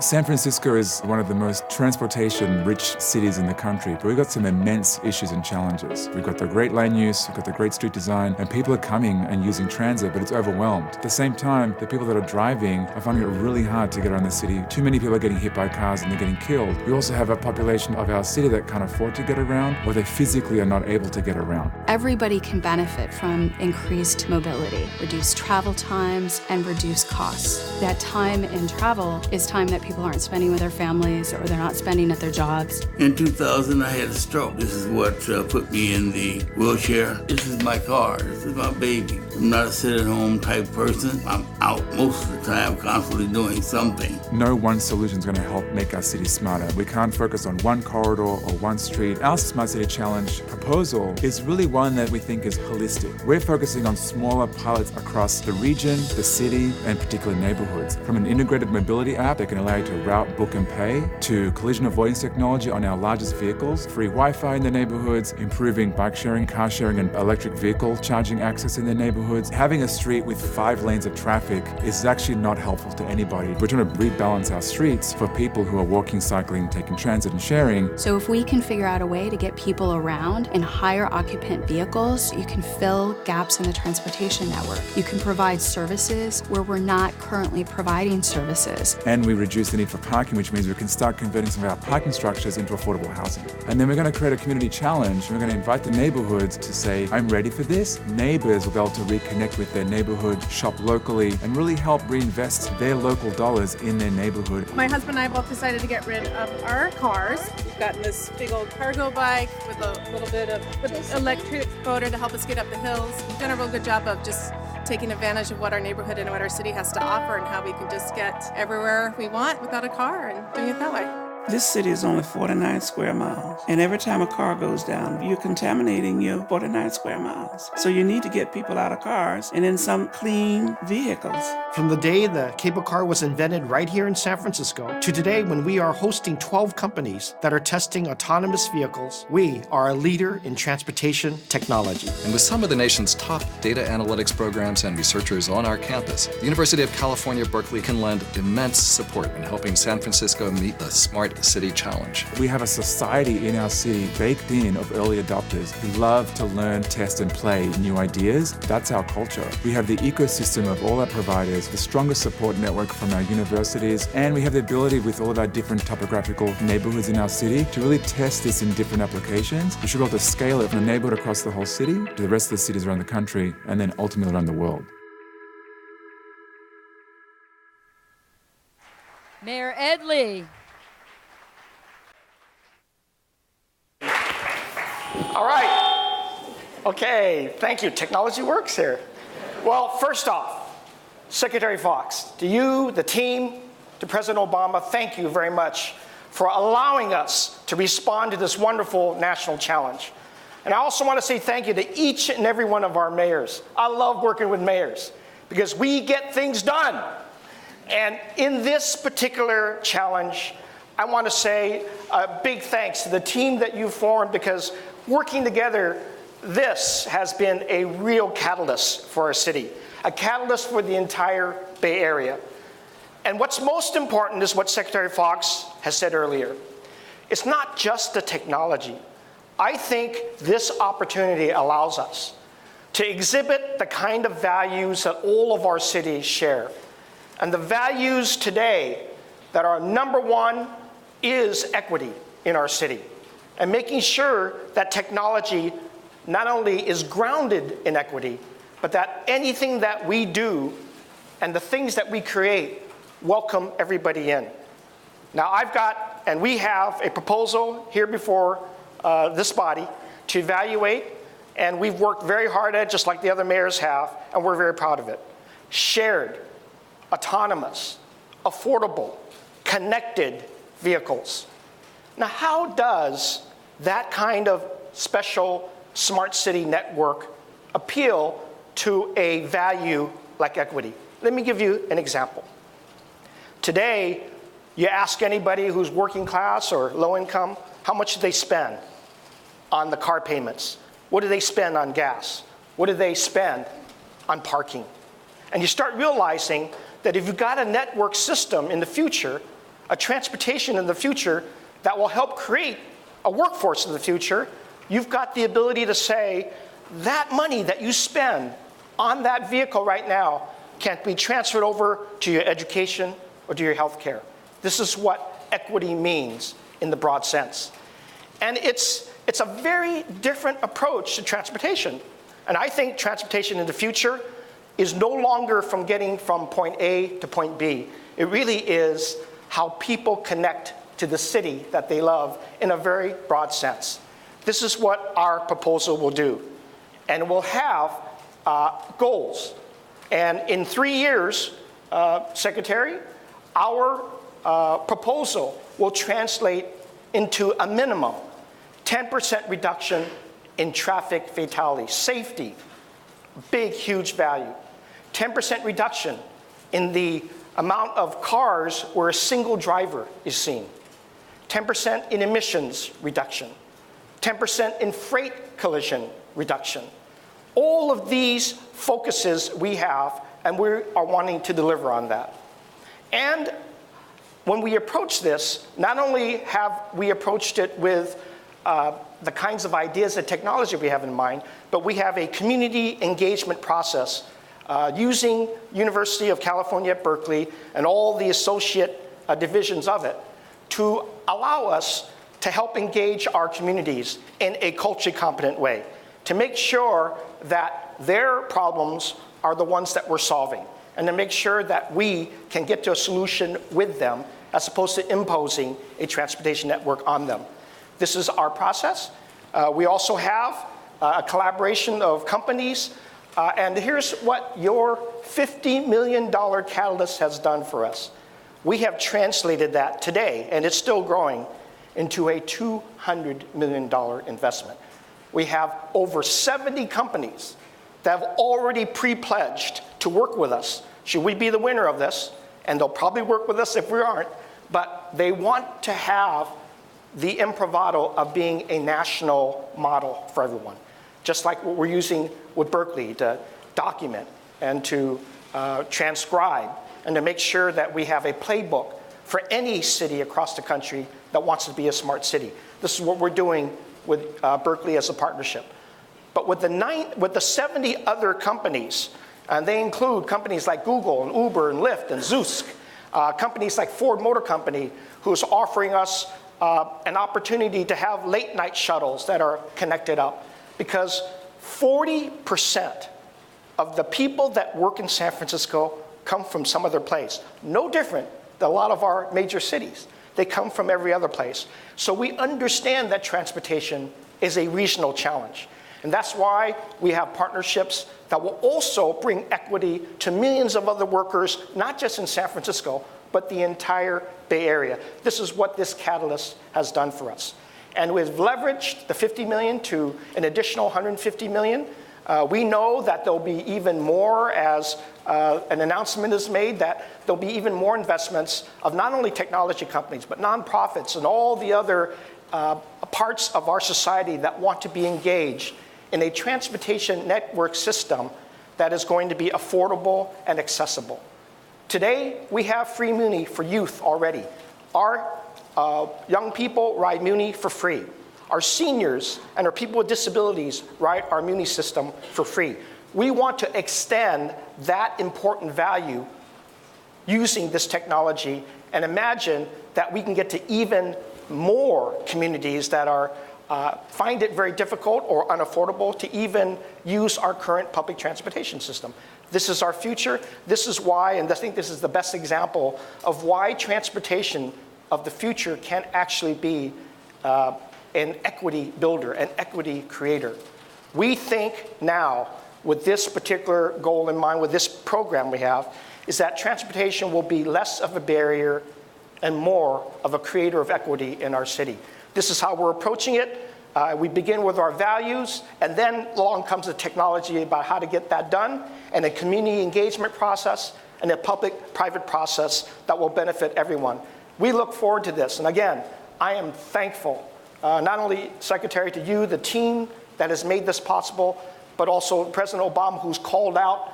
San Francisco is one of the most transportation-rich cities in the country, but we've got some immense issues and challenges. We've got the great lane use, we've got the great street design, and people are coming and using transit, but it's overwhelmed. At the same time, the people that are driving are finding it really hard to get around the city. Too many people are getting hit by cars and they're getting killed. We also have a population of our city that can't afford to get around, or they physically are not able to get around. Everybody can benefit from increased mobility, reduced travel times, and reduced costs. That time in travel is time that people aren't spending with their families or they're not spending at their jobs. In 2000, I had a stroke. This is what put me in the wheelchair. This is my car. This is my baby. I'm not a sit-at-home type person. I'm out most of the time, constantly doing something. No one solution is going to help make our city smarter. We can't focus on one corridor or one street. Our Smart City Challenge proposal is really one that we think is holistic. We're focusing on smaller pilots across the region, the city, and particular neighborhoods. From an integrated mobility app that can allow you to route, book, and pay, to collision avoidance technology on our largest vehicles, free Wi-Fi in the neighborhoods, improving bike sharing, car sharing, and electric vehicle charging access in the neighborhoods. Having a street with 5 lanes of traffic is actually not helpful to anybody. We're trying to rebalance our streets for people who are walking, cycling, taking transit, and sharing. So if we can figure out a way to get people around in higher occupant vehicles, you can fill gaps in the transportation network. You can provide services where we're not currently providing services. And we reduce the need for parking, which means we can start converting some of our parking structures into affordable housing. And then we're going to create a community challenge. We're going to invite the neighborhoods to say, I'm ready for this. Neighbors will be able to reconnect with their neighborhood, shop locally, and really help reinvest their local dollars in their neighborhood. My husband and I both decided to get rid of our cars. We've gotten this big old cargo bike with a little bit of electric motor to help us get up the hills. We've done a real good job of just taking advantage of what our neighborhood and what our city has to offer and how we can just get everywhere we want without a car and doing it that way. This city is only 49 square miles, and every time a car goes down, you're contaminating your 49 square miles. So you need to get people out of cars and in some clean vehicles. From the day the cable car was invented right here in San Francisco to today when we are hosting 12 companies that are testing autonomous vehicles, we are a leader in transportation technology. And with some of the nation's top data analytics programs and researchers on our campus, the University of California, Berkeley can lend immense support in helping San Francisco meet the Smart City Challenge. We have a society in our city baked in of early adopters who love to learn, test, and play new ideas. That's our culture. We have the ecosystem of all our providers, the strongest support network from our universities, and we have the ability with all of our different topographical neighborhoods in our city to really test this in different applications. We should be able to scale it from a neighborhood across the whole city to the rest of the cities around the country, and then ultimately around the world. Mayor Ed Lee. All right. Okay, thank you. Technology works here. Well, first off, Secretary Fox, to you, the team, to President Obama, thank you very much for allowing us to respond to this wonderful national challenge. And I also want to say thank you to each and every one of our mayors. I love working with mayors because we get things done. And in this particular challenge, I want to say a big thanks to the team that you formed because working together, this has been a real catalyst for our city, a catalyst for the entire Bay Area. And what's most important is what Secretary Fox has said earlier. It's not just the technology. I think this opportunity allows us to exhibit the kind of values that all of our cities share. And the values today that are number one is equity in our city. And making sure that technology not only is grounded in equity, but that anything that we do and the things that we create welcome everybody in. Now we have a proposal here before this body to evaluate, and we've worked very hard at it, just like the other mayors have, and we're very proud of it. Shared, autonomous, affordable, connected vehicles. Now, how does that kind of special smart city network appeal to a value like equity? Let me give you an example. Today, you ask anybody who's working class or low income, how much do they spend on the car payments? What do they spend on gas? What do they spend on parking? And you start realizing that if you've got a network system in the future a transportation in the future that will help create a workforce in the future, you've got the ability to say, that money that you spend on that vehicle right now can be transferred over to your education or to your health care. This is what equity means in the broad sense. And it's a very different approach to transportation. And I think transportation in the future is no longer from getting from point A to point B. It really is how people connect to the city that they love in a very broad sense. This is what our proposal will do. And we'll have goals. And in 3 years, Secretary, our proposal will translate into a minimum 10% reduction in traffic fatalities. Safety, big, huge value. 10% reduction in the amount of cars where a single driver is seen. 10% in emissions reduction. 10% in freight collision reduction. All of these focuses we have, and we are wanting to deliver on that. And when we approach this, not only have we approached it with the kinds of ideas and technology we have in mind, but we have a community engagement process using University of California at Berkeley and all the associate divisions of it to allow us to help engage our communities in a culturally competent way, to make sure that their problems are the ones that we're solving, and to make sure that we can get to a solution with them as opposed to imposing a transportation network on them. This is our process. We also have a collaboration of companies, and here's what your $50 million catalyst has done for us. We have translated that today, and it's still growing, into a $200 million investment. We have over 70 companies that have already pre-pledged to work with us. Should we be the winner of this? And they'll probably work with us if we aren't, but they want to have the improvato of being a national model for everyone, just like what we're using with Berkeley to document and to transcribe and to make sure that we have a playbook for any city across the country that wants to be a smart city. This is what we're doing with Berkeley as a partnership. But with the 70 other companies, and they include companies like Google and Uber and Lyft and Zoosk, companies like Ford Motor Company, who's offering us an opportunity to have late night shuttles that are connected up, because 40% of the people that work in San Francisco come from some other place. No different than a lot of our major cities. They come from every other place. So we understand that transportation is a regional challenge. And that's why we have partnerships that will also bring equity to millions of other workers, not just in San Francisco, but the entire Bay Area. This is what this catalyst has done for us. And we've leveraged the $50 million to an additional $150 million. We know that there'll be even more as an announcement is made that there'll be even more investments of not only technology companies, but nonprofits and all the other parts of our society that want to be engaged in a transportation network system that is going to be affordable and accessible. Today, we have free Muni for youth already. Our young people ride Muni for free. Our seniors and our people with disabilities ride our Muni system for free. We want to extend that important value using this technology and imagine that we can get to even more communities that are find it very difficult or unaffordable to even use our current public transportation system. This is our future. This is why, and I think this is the best example of why transportation of the future can actually be an equity builder, an equity creator. We think now, with this particular goal in mind, with this program we have, is that transportation will be less of a barrier and more of a creator of equity in our city. This is how we're approaching it. We begin with our values, and then along comes the technology about how to get that done, and a community engagement process, and a public-private process that will benefit everyone. We look forward to this, and again, I am thankful, not only, Secretary, to you, the team that has made this possible, but also President Obama, who's called out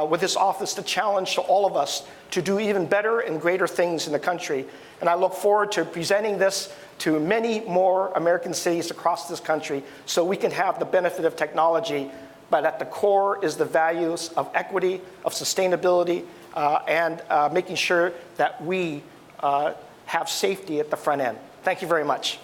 with this office the challenge to all of us to do even better and greater things in the country. And I look forward to presenting this to many more American cities across this country so we can have the benefit of technology, but at the core is the values of equity, of sustainability, and making sure that we have safety at the front end. Thank you very much.